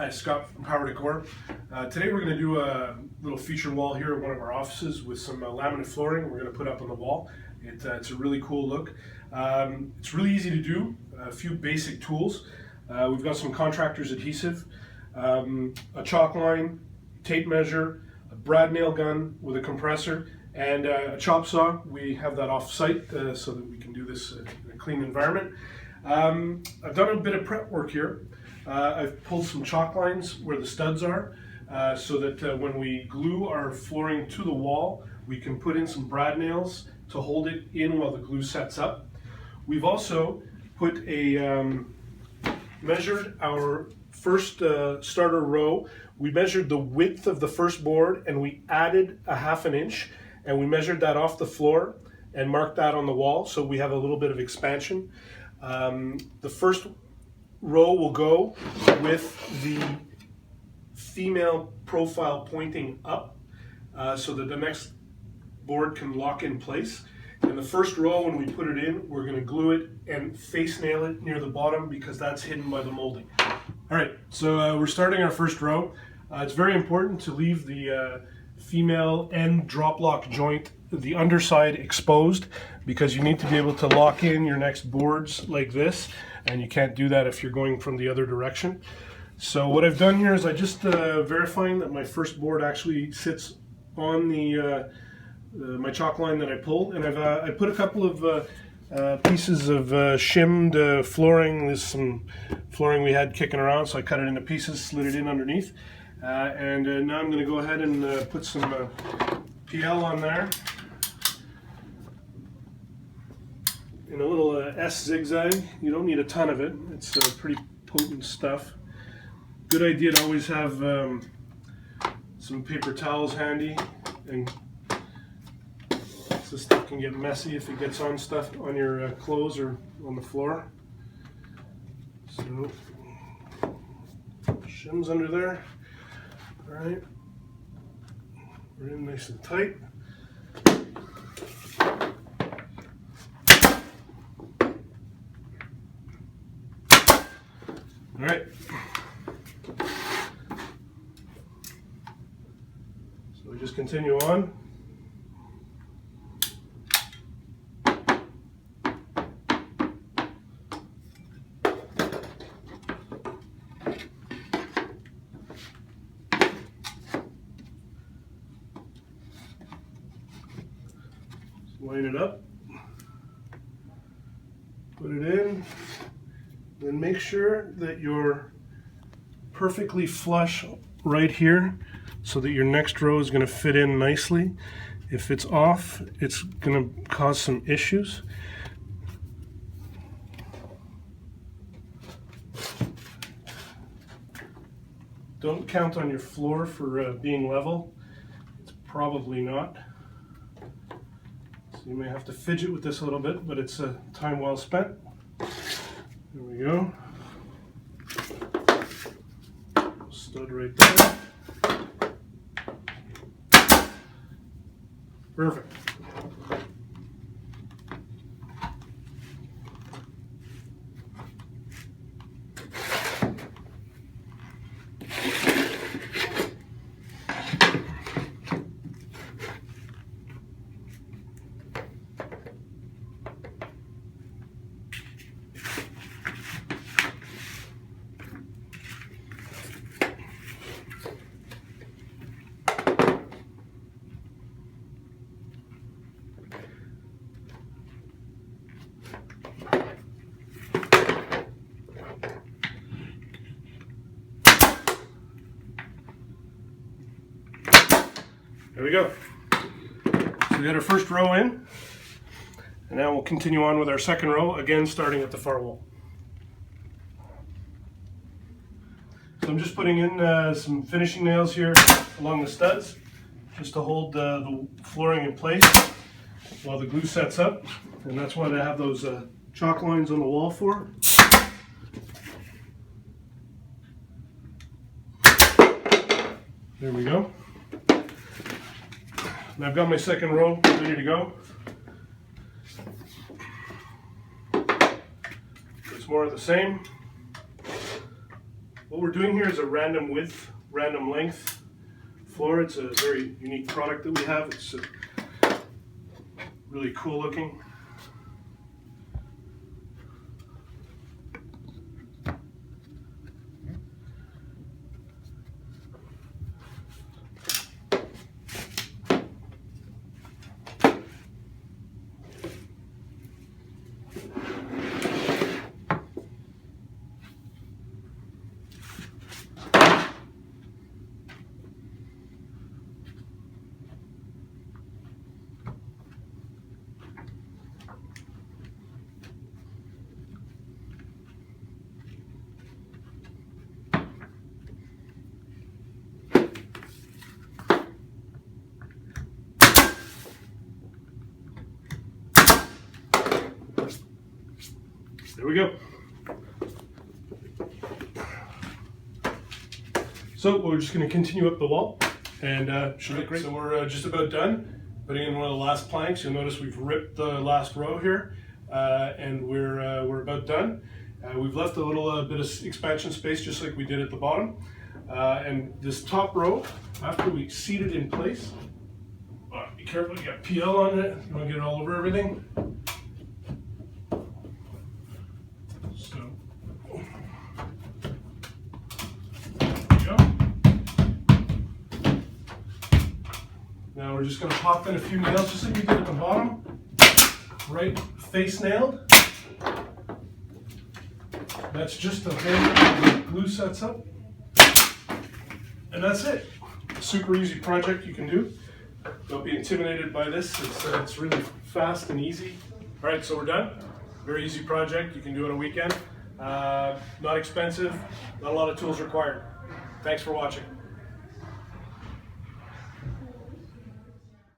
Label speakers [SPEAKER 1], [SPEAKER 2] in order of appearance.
[SPEAKER 1] Hi, Scott from Power Dekor. Today we're going to do a little feature wall here at one of our offices with some laminate flooring we're going to put up on the wall. It's a really cool look. It's really easy to do, a few basic tools. We've got some contractor's adhesive, a chalk line, tape measure, a brad nail gun with a compressor, and a chop saw. We have that off site so that we can do this in a clean environment. I've done a bit of prep work here. I've pulled some chalk lines where the studs are so that when we glue our flooring to the wall, we can put in some brad nails to hold it in while the glue sets up. We've also put measured our first starter row. We measured the width of the first board and we added a ½ inch, and we measured that off the floor and marked that on the wall so we have a little bit of expansion. The first row will go with the female profile pointing up so that the next board can lock in place. And the first row, when we put it in, we're going to glue it and face nail it near the bottom because that's hidden by the molding. All right, so we're starting our first row. It's very important to leave the female end drop lock joint, the underside, exposed, because you need to be able to lock in your next boards like this, and you can't do that if you're going from the other direction. So what I've done here is I just verifying that my first board actually sits on the my chalk line that I pulled, and I put a couple of pieces of shimmed flooring. There's some flooring we had kicking around, so I cut it into pieces, slid it in underneath, and now I'm going to go ahead and put some PL on there in a little S zigzag. You don't need a ton of it. It's pretty potent stuff. Good idea to always have some paper towels handy, and this stuff can get messy if it gets on stuff on your clothes or on the floor. So shims under there. All right, we're in nice and tight. All right. So we just continue on. Line it up, put it in, then make sure that you're perfectly flush right here so that your next row is going to fit in nicely. If it's off, it's going to cause some issues. Don't count on your floor for being level. It's probably not. So you may have to fidget with this a little bit, but it's time well spent. There we go. Stud right there. Perfect. There we go. So we got our first row in, and now we'll continue on with our second row, again starting at the far wall. So I'm just putting in some finishing nails here along the studs, just to hold the flooring in place while the glue sets up, and that's why they have those chalk lines on the wall for. There we go. And I've got my second row ready to go. It's more of the same. What we're doing here is a random width, random length floor. It's a very unique product that we have. It's really cool looking. There we go. So we're just going to continue up the wall and should look great. So we're just about done putting in one of the last planks. You'll notice we've ripped the last row here and we're about done. We've left a little bit of expansion space just like we did at the bottom. And this top row, after we seat it in place, be careful, you got PL on it, you don't get it all over everything. Now we're just going to pop in a few nails just like we did at the bottom. Right face nailed. That's just the way the glue sets up. And that's it. Super easy project you can do. Don't be intimidated by this. It's really fast and easy. All right, so we're done. Very easy project. You can do it on a weekend. Not expensive. Not a lot of tools required. Thanks for watching.